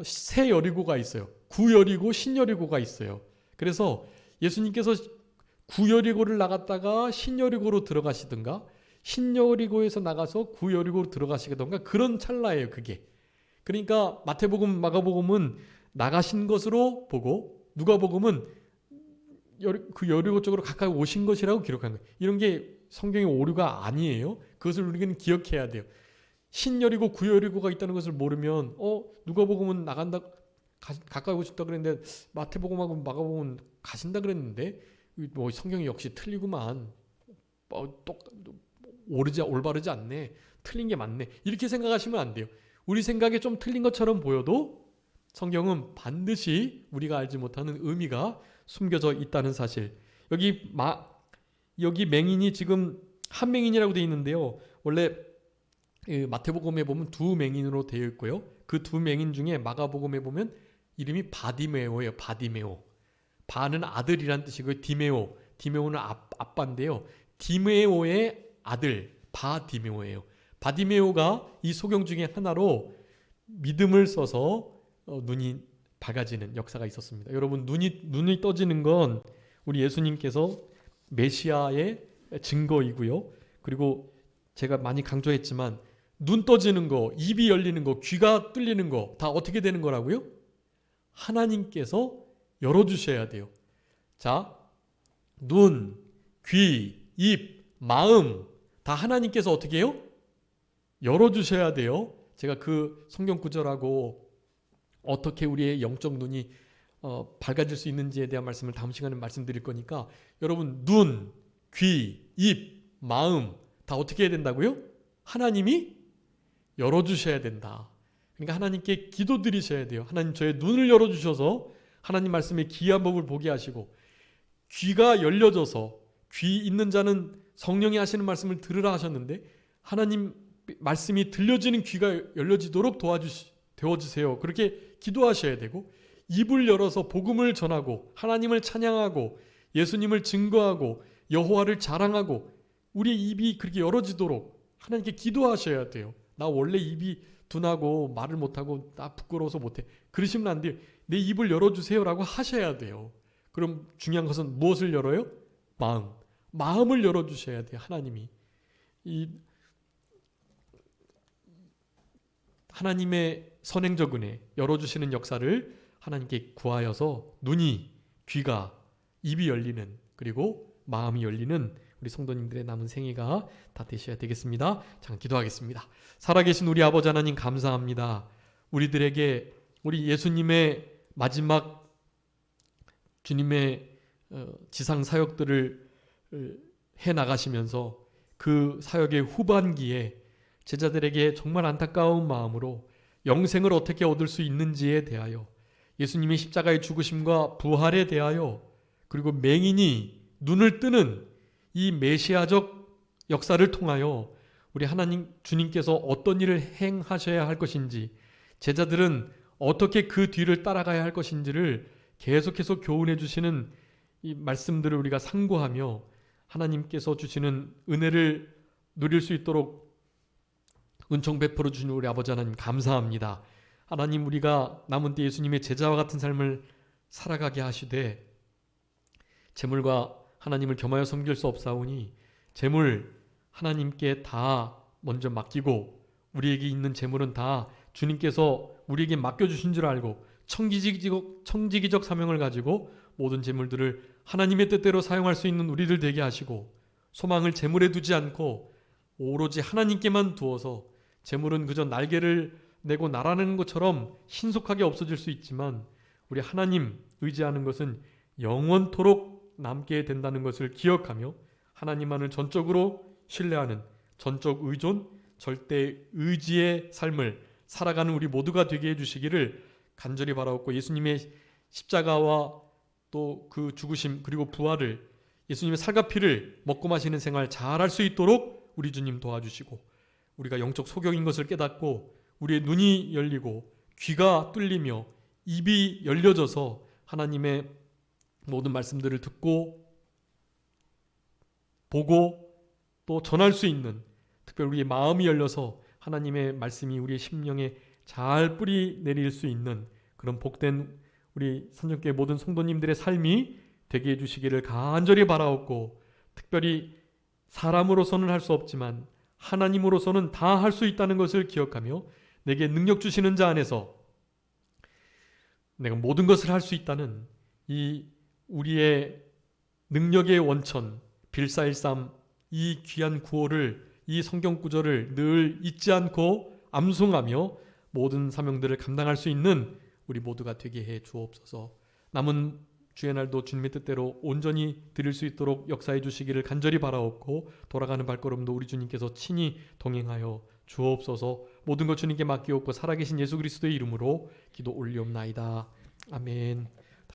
새 여리고가 있어요. 구여리고 신여리고가 있어요. 그래서 예수님께서 구여리고를 나갔다가 신여리고로 들어가시든가 신여리고에서 나가서 구여리고로 들어가시던가 그런 찰나예요. 그게. 그러니까 마태복음 마가복음은 나가신 것으로 보고 누가복음은 그 여리고 쪽으로 가까이 오신 것이라고 기록한 거예요. 이런 게 성경의 오류가 아니에요. 그것을 우리는 기억해야 돼요. 신여리고 구여리고가 있다는 것을 모르면 누가복음은 나간다 가까이 오셨다 그랬는데 마태복음하고 마가복음은 가신다 그랬는데 뭐 성경이 역시 틀리구만. 올바르지 않네. 틀린 게 맞네. 이렇게 생각하시면 안 돼요. 우리 생각에 좀 틀린 것처럼 보여도 성경은 반드시 우리가 알지 못하는 의미가 숨겨져 있다는 사실. 여기 맹인이 지금 한 맹인이라고 되어 있는데요. 원래 마태복음에 보면 두 맹인으로 되어 있고요. 그 두 맹인 중에 마가복음에 보면 이름이 바디메오예요. 바디메오. 바는 아들이란 뜻이고요. 디메오는 아빠인데요. 디메오의 아들 바디메오예요. 바디메오가 이 소경 중에 하나로 믿음을 써서 눈이 밝아지는 역사가 있었습니다. 여러분 눈이 떠지는 건 우리 예수님께서 메시아의 증거이고요. 그리고 제가 많이 강조했지만 눈 떠지는 거, 입이 열리는 거, 귀가 뚫리는 거 다 어떻게 되는 거라고요? 하나님께서 열어주셔야 돼요. 자, 눈, 귀, 입, 마음 다 하나님께서 어떻게 해요? 열어주셔야 돼요. 제가 그 성경 구절하고 어떻게 우리의 영적 눈이 밝아질 수 있는지에 대한 말씀을 다음 시간에 말씀드릴 거니까 여러분 눈, 귀, 입, 마음 다 어떻게 해야 된다고요? 하나님이 열어주셔야 된다. 그러니까 하나님께 기도드리셔야 돼요. 하나님 저의 눈을 열어주셔서 하나님 말씀의 기이한 법을 보게 하시고 귀가 열려져서 귀 있는 자는 성령이 하시는 말씀을 들으라 하셨는데 하나님 말씀이 들려지는 귀가 열려지도록 도와주세요. 그렇게 기도하셔야 되고 입을 열어서 복음을 전하고 하나님을 찬양하고 예수님을 증거하고 여호와를 자랑하고 우리의 입이 그렇게 열어지도록 하나님께 기도하셔야 돼요. 나 원래 입이 둔하고 말을 못하고 나 부끄러워서 못해. 그러시면 안 돼요. 내 입을 열어주세요라고 하셔야 돼요. 그럼 중요한 것은 무엇을 열어요? 마음을 열어주셔야 돼요. 하나님이. 이 하나님의 선행적 은혜 열어주시는 역사를 하나님께 구하여서 눈이, 귀가, 입이 열리는 그리고 마음이 열리는 우리 성도님들의 남은 생애가 다 되셔야 되겠습니다. 자, 기도하겠습니다. 살아계신 우리 아버지 하나님 감사합니다. 우리들에게 우리 예수님의 마지막 주님의 지상 사역들을 해 나가시면서 그 사역의 후반기에 제자들에게 정말 안타까운 마음으로 영생을 어떻게 얻을 수 있는지에 대하여, 예수님의 십자가의 죽으심과 부활에 대하여, 그리고 맹인이 눈을 뜨는 이 메시아적 역사를 통하여 우리 하나님 주님께서 어떤 일을 행하셔야 할 것인지, 제자들은 어떻게 그 뒤를 따라가야 할 것인지를 계속해서 교훈해 주시는 이 말씀들을 우리가 상고하며 하나님께서 주시는 은혜를 누릴 수 있도록 은총 베풀어 주신 우리 아버지 하나님 감사합니다. 하나님, 우리가 남은 때 예수님의 제자와 같은 삶을 살아가게 하시되 재물과 하나님을 겸하여 섬길 수 없사오니 재물 하나님께 다 먼저 맡기고 우리에게 있는 재물은 다 주님께서 우리에게 맡겨주신 줄 알고 청지기적 사명을 가지고 모든 재물들을 하나님의 뜻대로 사용할 수 있는 우리들 되게 하시고, 소망을 재물에 두지 않고 오로지 하나님께만 두어서, 재물은 그저 날개를 내고 날아가는 것처럼 신속하게 없어질 수 있지만 우리 하나님 의지하는 것은 영원토록 남게 된다는 것을 기억하며 하나님만을 전적으로 신뢰하는 전적 의존, 절대 의지의 삶을 살아가는 우리 모두가 되게 해주시기를 간절히 바라옵고, 예수님의 십자가와 또 그 죽으심 그리고 부활을, 예수님의 살과 피를 먹고 마시는 생활 잘할 수 있도록 우리 주님 도와주시고, 우리가 영적 소경인 것을 깨닫고 우리의 눈이 열리고 귀가 뚫리며 입이 열려져서 하나님의 모든 말씀들을 듣고 보고 또 전할 수 있는, 특별히 우리의 마음이 열려서 하나님의 말씀이 우리의 심령에 잘 뿌리 내릴 수 있는 그런 복된 우리 산정교회 모든 성도님들의 삶이 되게 해주시기를 간절히 바라옵고, 특별히 사람으로서는 할 수 없지만 하나님으로서는 다 할 수 있다는 것을 기억하며 내게 능력 주시는 자 안에서 내가 모든 것을 할 수 있다는 이 우리의 능력의 원천 빌사일삼, 이 귀한 구호를, 이 성경 구절을 늘 잊지 않고 암송하며 모든 사명들을 감당할 수 있는 우리 모두가 되게 해 주옵소서. 남은 주의 날도 주님의 뜻대로 온전히 드릴 수 있도록 역사해 주시기를 간절히 바라옵고, 돌아가는 발걸음도 우리 주님께서 친히 동행하여 주옵소서. 모든 것 주님께 맡기옵고 살아계신 예수 그리스도의 이름으로 기도 올리옵나이다. 아멘.